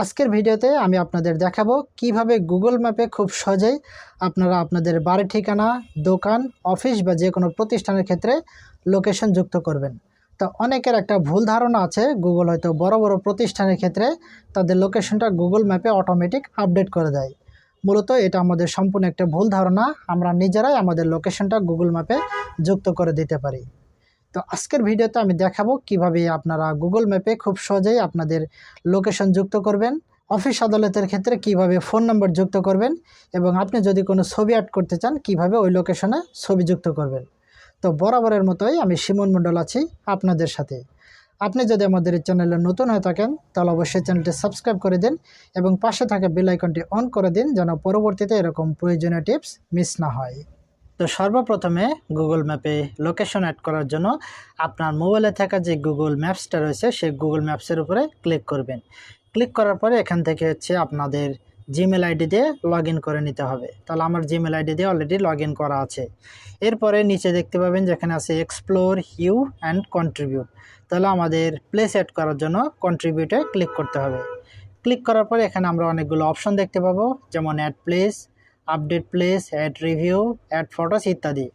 আজকের ভিডিওতে আমি আপনাদের দেখাবো কিভাবে গুগল ম্যাপে খুব সহজেই আপনারা আপনাদের বাড়ির ঠিকানা, দোকান, অফিস বা যে কোনো প্রতিষ্ঠানের ক্ষেত্রে লোকেশন যুক্ত করবেন। তো অনেকের একটা ভুল ধারণা আছে, গুগল হয়তো বড় বড় প্রতিষ্ঠানের ক্ষেত্রে তাদের লোকেশনটা গুগল ম্যাপে অটোমেটিক আপডেট করে দেয়। মূলত এটা আমাদের সম্পূর্ণ একটা ভুল ধারণা। আমরা নিজেরাই আমাদের লোকেশনটা গুগল ম্যাপে যুক্ত করে দিতে পারি। তো আজকের ভিডিওতে আমি দেখাবো কিভাবে আপনারা গুগল ম্যাপে খুব সহজেই আপনাদের লোকেশন যুক্ত করবেন, অফিস আদালতের ক্ষেত্রে কিভাবে ফোন নাম্বার যুক্ত করবেন, এবং আপনি যদি কোনো ছবি অ্যাড করতে চান কিভাবে ওই লোকেশনে ছবি যুক্ত করবেন। তো বরাবরের মতোই আমি শিমন মণ্ডল আছি আপনাদের সাথে। আপনি যদি আমাদের এই চ্যানেলে নতুন হয়ে থাকেন তাহলে অবশ্যই চ্যানেলটি সাবস্ক্রাইব করে দিন এবং পাশে থাকা বেল আইকনটি অন করে দিন যেন পরবর্তীতে এরকম প্রয়োজনীয় টিপস মিস না হয়। তো সর্বপ্রথমে গুগল ম্যাপে লোকেশন অ্যাড করার জন্য আপনার মোবাইলে থাকা যে গুগল ম্যাপসটা রয়েছে সেই গুগল ম্যাপসের উপরে ক্লিক করবেন। ক্লিক করার পরে এখান থেকে আপনাদের জিমেল আইডি দিয়ে লগ ইন করে নিতে হবে। তাহলে আমার জিমেল আইডি দিয়ে অলরেডি লগ ইন করা আছে। এরপরে নিচে দেখতে পাবেন যেখানে আছে এক্সপ্লোর হিউ অ্যান্ড কন্ট্রিবিউট। তাহলে আমাদের প্লেস অ্যাড করার জন্য কন্ট্রিবিউটে ক্লিক করতে হবে। ক্লিক করার পরে এখানে আমরা অনেকগুলো অপশন দেখতে পাবো, যেমন add place, update place, add review, add photos ইত্যাদি।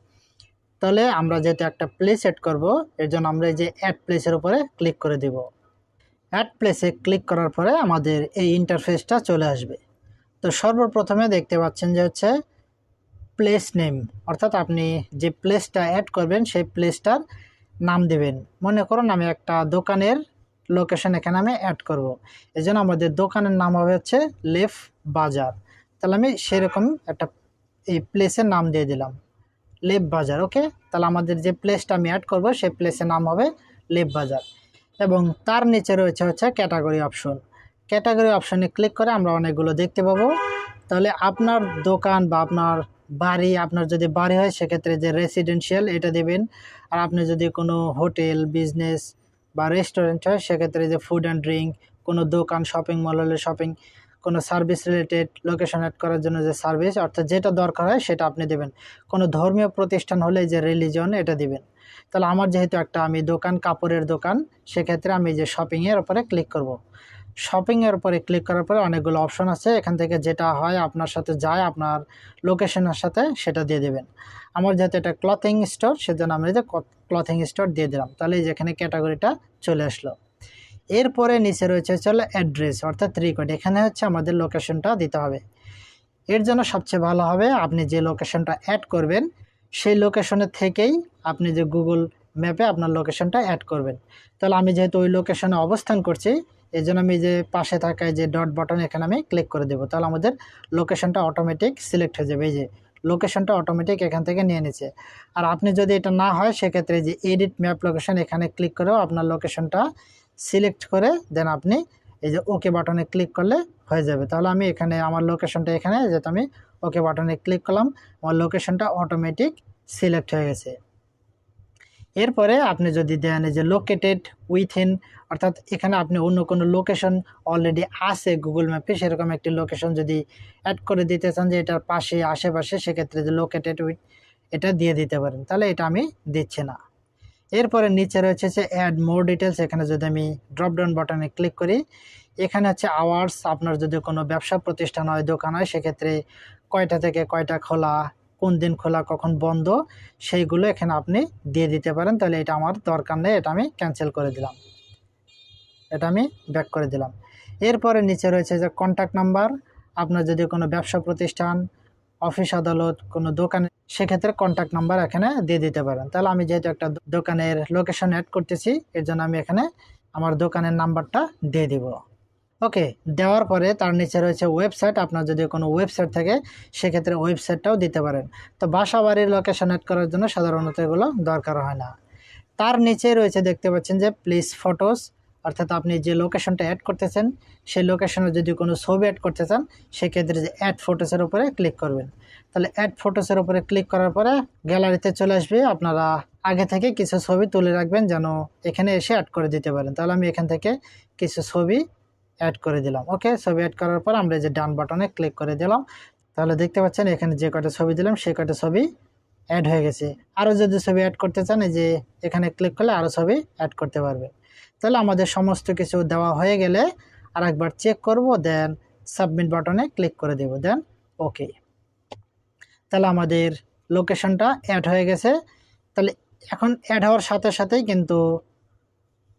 তাহলে আমরা যেহেতু একটা প্লেস অ্যাড করব, এর জন্য আমরা এই যে অ্যাড প্লেসের উপরে ক্লিক করে দেব। অ্যাড প্লেসে ক্লিক করার পরে আমাদের এই ইন্টারফেসটা চলে আসবে। তো সর্বপ্রথমে দেখতে পাচ্ছেন যে প্লেস নেম, অর্থাৎ আপনি যে প্লেসটা অ্যাড করবেন সেই প্লেসটার নাম দেবেন। মনে করুন আমি একটা দোকানের লোকেশন এখানে আমি অ্যাড করব, এই জন্য আমাদের দোকানের নাম হবে লেফ বাজার। তাহলে আমি সেরকম একটা এই প্লেসের নাম দিয়ে দিলাম, লেফ বাজার। ওকে, তাহলে আমাদের যে প্লেসটা আমি অ্যাড করব সেই প্লেসের নাম হবে লেফ বাজার। এবং তার নিচে রয়েছে ক্যাটাগরি অপশন। ক্যাটাগরি অপশনে ক্লিক করে আমরা অনেকগুলো দেখতে পাবো। তাহলে আপনার দোকান বা আপনার বাড়ি, আপনার যদি বাড়ি হয় সেক্ষেত্রে যে রেসিডেন্সিয়াল এটা দেবেন। আর আপনি যদি কোনো হোটেল, বিজনেস বা রেস্টুরেন্ট হয় সেক্ষেত্রে যে ফুড অ্যান্ড ড্রিঙ্ক, কোনো দোকান, শপিং মল হলে শপিং, কোনো সার্ভিস রিলেটেড লোকেশন অ্যাড করার জন্য যে সার্ভিস, অর্থাৎ যেটা দরকার হয় সেটা আপনি দেবেন। কোনো ধর্মীয় প্রতিষ্ঠান হলে যে রিলিজন এটা দিবেন। তাহলে আমার যেহেতু একটা আমি দোকান, কাপড়ের দোকান, সেক্ষেত্রে আমি যে শপিংয়ের উপরে ক্লিক করব। শপিংয়ের উপরে ক্লিক করার পরে অনেকগুলো অপশন আছে, এখান থেকে যেটা হয় আপনার সাথে যায় আপনার লোকেশনের সাথে সেটা দিয়ে দেবেন। আমার যেহেতু এটা ক্লথিং স্টোর সেজন্য আমি যে ক্লথিং স্টোর দিয়ে দিলাম। তাহলে যেখানে ক্যাটাগরিটা চলে আসলো। এরপরে নিচে রয়েছে অ্যাড্রেস, অর্থাৎ রিকোয়েড। এখানে আমাদের লোকেশনটা দিতে হবে। এর জন্য সবচেয়ে ভালো হবে আপনি যে লোকেশনটা অ্যাড করবেন সেই লোকেশনের থেকেই আপনি যে গুগল ম্যাপে আপনার লোকেশনটা অ্যাড করবেন। তাহলে আমি যেহেতু ওই লোকেশনে অবস্থান করছি, এই জন্য আমি যে পাশে থাকা যে ডট বাটন এখানে আমি ক্লিক করে দেবো। তাহলে আমাদের লোকেশনটা অটোমেটিক সিলেক্ট হয়ে যাবে। এই যে লোকেশনটা অটোমেটিক এখান থেকে নিয়ে নিচ্ছে। আর আপনি যদি এটা না হয় সেক্ষেত্রে যে এডিট ম্যাপ লোকেশন এখানে ক্লিক করেও আপনার লোকেশনটা সিলেক্ট করে দেন আপনি এই যে ওকে বাটনে ক্লিক করলে হয়ে যাবে। তাহলে আমি এখানে আমার লোকেশনটা এখানে যেহেতু আমি ওকে বাটনে ক্লিক করলাম, আমার লোকেশনটা অটোমেটিক সিলেক্ট হয়ে গেছে। এরপরে আপনি যদি দেন এই যে লোকেটেড উইথিন, অর্থাৎ এখানে আপনি অন্য কোনো লোকেশন অলরেডি আছে গুগল ম্যাপে, সেরকম একটি লোকেশন যদি অ্যাড করে দিতে চান যে এটার পাশে আশেপাশে, সেক্ষেত্রে যে লোকেটেড উইথ এটা দিয়ে দিতে পারেন। তাহলে এটা আমি দিচ্ছি না। এরপরে নিচে রয়েছে অ্যাড মোর ডিটেলস। এখানে যদি আমি ড্রপডাউন বাটনে ক্লিক করি, এখানে আওয়ার্স, আপনার যদি কোনো ব্যবসা প্রতিষ্ঠান হয়, দোকান হয়, সেক্ষেত্রে কয়টা থেকে কয়টা খোলা, কোন দিন খোলা, কখন বন্ধ, সেইগুলো এখানে আপনি দিয়ে দিতে পারেন। তাহলে এটা আমার দরকার নেই, এটা আমি ক্যান্সেল করে দিলাম, এটা আমি ব্যাক করে দিলাম। এরপরে নিচে রয়েছে কন্ট্যাক্ট নাম্বার। আপনার যদি কোনো ব্যবসা প্রতিষ্ঠান, অফিস আদালত, কোনো দোকানে, সেক্ষেত্রে কন্ট্যাক্ট নাম্বার এখানে দিয়ে দিতে পারেন। তাহলে আমি যেহেতু একটা দোকানের লোকেশন অ্যাড করতেছি, এর জন্য আমি এখানে আমার দোকানের নাম্বারটা দিয়ে দিব। ওকে, দেওয়ার পরে তার নিচে রয়েছে ওয়েবসাইট। আপনার যদি কোনো ওয়েবসাইট থাকে সেক্ষেত্রে ওয়েবসাইটটাও দিতে পারেন। তো বাসা বাড়ির লোকেশন অ্যাড করার জন্য সাধারণত এগুলো দরকার হয় না। তার নিচে রয়েছে দেখতে পাচ্ছেন প্লিজ ফটোস, অর্থাৎ আপনি যে লোকেশনটা অ্যাড করতেছেন সেই লোকেশনে যদি কোনো ছবি অ্যাড করতে চান সেক্ষেত্রে যে অ্যাড ফটোসের উপরে ক্লিক করবেন। তাহলে অ্যাড ফটোসের উপরে ক্লিক করার পরে গ্যালারিতে চলে আসবে। আপনারা আগে থেকে কিছু ছবি তুলে রাখবেন যেন এখানে এসে অ্যাড করে দিতে পারেন। তাহলে আমি এখান থেকে কিছু ছবি অ্যাড করে দিলাম। ওকে, ছবি অ্যাড করার পর আমরা যে ডান বাটনে ক্লিক করে দিলাম। তাহলে দেখতে পাচ্ছেন এখানে যে কটা ছবি দিলাম সেই কটা ছবি অ্যাড হয়ে গেছে। আরও যদি ছবি অ্যাড করতে চান এই যে এখানে ক্লিক করলে আরও ছবি অ্যাড করতে পারবেন। তাহলে আমাদের সমস্ত কিছু দেওয়া হয়ে গেলে আরেকবার চেক করব, দেন সাবমিট বাটনে ক্লিক করে দেব, দেন ওকে। তাহলে আমাদের লোকেশনটা অ্যাড হয়ে গেছে। তাহলে এখন অ্যাড হওয়ার সাথে সাথেই কিন্তু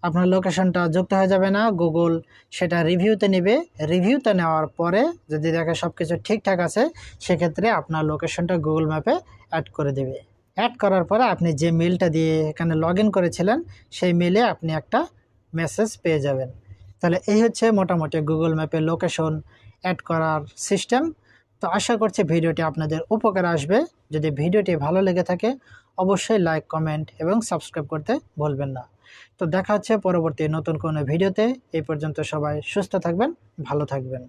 আপনার লোকেশনটা যুক্ত হয়ে যাবে না, গুগল সেটা রিভিউতে নেবে। রিভিউতে নেওয়ার পরে যদি দেখে সব কিছু ঠিকঠাক আছে, সেক্ষেত্রে আপনার লোকেশনটা গুগল ম্যাপে অ্যাড করে দেবে। অ্যাড করার পরে আপনি যে মেলটা দিয়ে এখানে লগ ইন করেছিলেন, সেই মেলে আপনি একটা মেসেজ পেয়ে যাবেন। তাহলে এই হচ্ছে মোটামুটি গুগল ম্যাপে লোকেশন অ্যাড করার সিস্টেম। তো আশা করছি ভিডিওটি আপনাদের উপকারে আসবে। যদি ভিডিওটি ভালো লেগে থাকে অবশ্যই লাইক, কমেন্ট এবং সাবস্ক্রাইব করতে ভুলবেন না। তো দেখা হচ্ছে পরবর্তী নতুন কোনো ভিডিওতে। এই পর্যন্ত সবাই সুস্থ থাকবেন, ভালো থাকবেন।